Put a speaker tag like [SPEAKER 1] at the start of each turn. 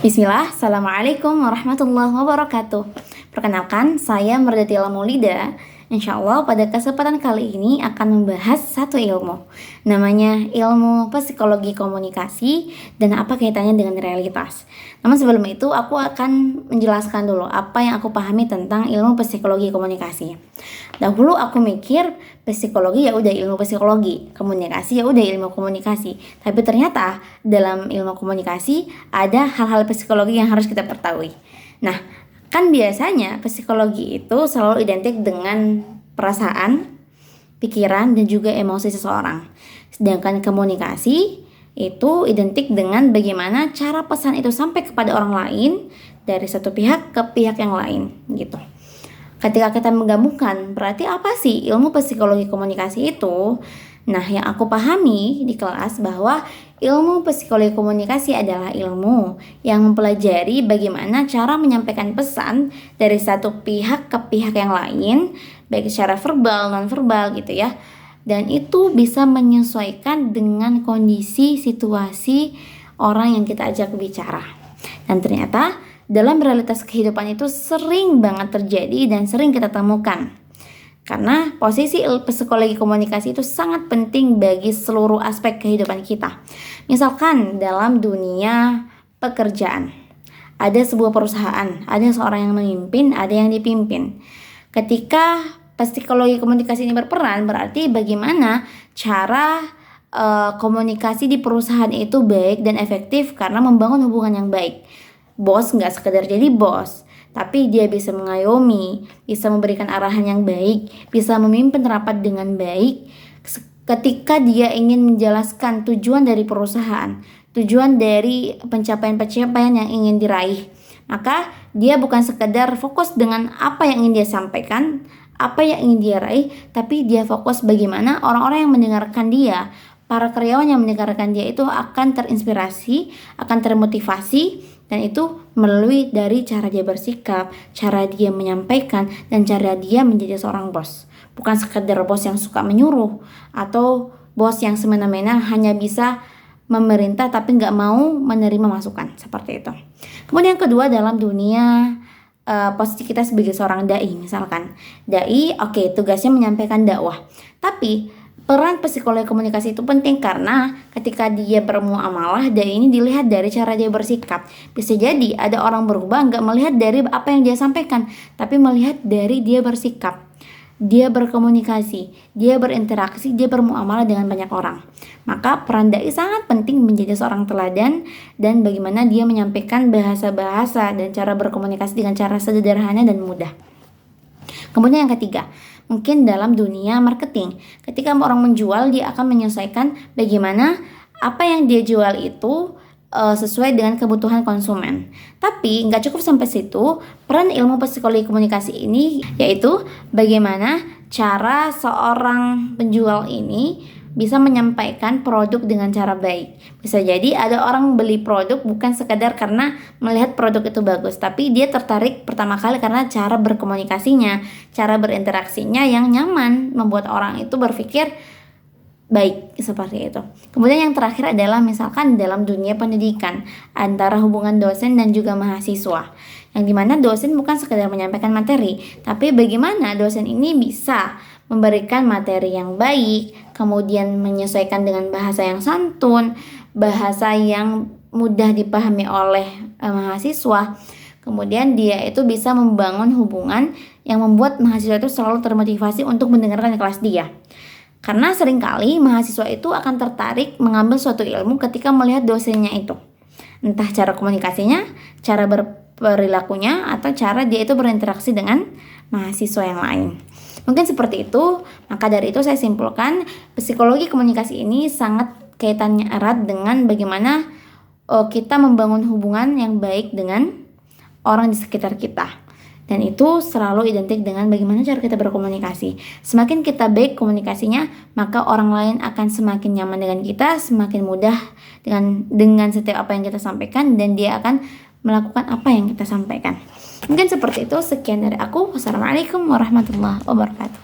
[SPEAKER 1] Bismillah, Assalamualaikum warahmatullahi wabarakatuh. Perkenalkan, saya Mardhatila Maulida. Insya Allah pada kesempatan kali ini akan membahas satu ilmu. Namanya ilmu psikologi komunikasi dan apa kaitannya dengan realitas. Namun sebelum itu aku akan menjelaskan dulu apa yang aku pahami tentang ilmu psikologi komunikasi. Dahulu aku mikir psikologi ya udah ilmu psikologi, komunikasi ya udah ilmu komunikasi. Tapi ternyata dalam ilmu komunikasi ada hal-hal psikologi yang harus kita ketahui. Nah, kan biasanya psikologi itu selalu identik dengan perasaan, pikiran, dan juga emosi seseorang. Sedangkan komunikasi itu identik dengan bagaimana cara pesan itu sampai kepada orang lain dari satu pihak ke pihak yang lain gitu. Ketika kita menggabungkan, berarti apa sih ilmu psikologi komunikasi itu? Nah, yang aku pahami di kelas bahwa ilmu psikologi komunikasi adalah ilmu yang mempelajari bagaimana cara menyampaikan pesan dari satu pihak ke pihak yang lain, baik secara verbal, non-verbal gitu ya. Dan itu bisa menyesuaikan dengan kondisi, situasi orang yang kita ajak bicara. Dan ternyata dalam realitas kehidupan itu sering banget terjadi dan sering kita temukan. Karena posisi psikologi komunikasi itu sangat penting bagi seluruh aspek kehidupan kita. Misalkan dalam dunia pekerjaan, ada sebuah perusahaan, ada seorang yang memimpin, ada yang dipimpin. Ketika psikologi komunikasi ini berperan, berarti bagaimana cara komunikasi di perusahaan itu baik dan efektif karena membangun hubungan yang baik. Bos nggak sekedar jadi bos, tapi dia bisa mengayomi, bisa memberikan arahan yang baik, bisa memimpin rapat dengan baik. Ketika dia ingin menjelaskan tujuan dari perusahaan, tujuan dari pencapaian-pencapaian yang ingin diraih, maka dia bukan sekedar fokus dengan apa yang ingin dia sampaikan, apa yang ingin dia raih, tapi dia fokus bagaimana orang-orang yang mendengarkan dia, para karyawan yang mendengarkan dia itu akan terinspirasi, akan termotivasi. Dan itu melalui dari cara dia bersikap, cara dia menyampaikan, dan cara dia menjadi seorang bos. Bukan sekedar bos yang suka menyuruh, atau bos yang semena-mena hanya bisa memerintah tapi nggak mau menerima masukan, seperti itu. Kemudian yang kedua, dalam dunia posisi kita sebagai seorang dai, misalkan. Dai, tugasnya menyampaikan dakwah. Tapi peran psikologi komunikasi itu penting karena ketika dia bermuamalah, dai ini dilihat dari cara dia bersikap. Bisa jadi ada orang berubah nggak melihat dari apa yang dia sampaikan, tapi melihat dari dia bersikap, dia berkomunikasi, dia berinteraksi, dia bermuamalah dengan banyak orang. Maka peran dai sangat penting menjadi seorang teladan dan bagaimana dia menyampaikan bahasa-bahasa dan cara berkomunikasi dengan cara sederhana dan mudah. Kemudian yang ketiga, mungkin dalam dunia marketing, ketika orang menjual, dia akan menyesuaikan bagaimana apa yang dia jual itu sesuai dengan kebutuhan konsumen. Tapi nggak cukup sampai situ, peran ilmu psikologi komunikasi ini yaitu bagaimana cara seorang penjual ini bisa menyampaikan produk dengan cara baik. Bisa jadi ada orang beli produk bukan sekadar karena melihat produk itu bagus, tapi dia tertarik pertama kali karena cara berkomunikasinya, cara berinteraksinya yang nyaman, membuat orang itu berpikir baik, seperti itu. Kemudian yang terakhir adalah misalkan dalam dunia pendidikan, antara hubungan dosen dan juga mahasiswa, yang dimana dosen bukan sekedar menyampaikan materi, tapi bagaimana dosen ini bisa memberikan materi yang baik, kemudian menyesuaikan dengan bahasa yang santun, bahasa yang mudah dipahami oleh mahasiswa. Kemudian dia itu bisa membangun hubungan yang membuat mahasiswa itu selalu termotivasi untuk mendengarkan kelas dia. Karena seringkali mahasiswa itu akan tertarik mengambil suatu ilmu ketika melihat dosennya itu. Entah cara komunikasinya, cara berperilakunya, atau cara dia itu berinteraksi dengan mahasiswa yang lain. Mungkin seperti itu. Maka dari itu saya simpulkan psikologi komunikasi ini sangat kaitannya erat dengan bagaimana kita membangun hubungan yang baik dengan orang di sekitar kita. Dan itu selalu identik dengan bagaimana cara kita berkomunikasi. Semakin kita baik komunikasinya, maka orang lain akan semakin nyaman dengan kita, semakin mudah dengan setiap apa yang kita sampaikan, dan dia akan melakukan apa yang kita sampaikan. Mungkin seperti itu. Sekian dari aku. Wassalamualaikum warahmatullahi wabarakatuh.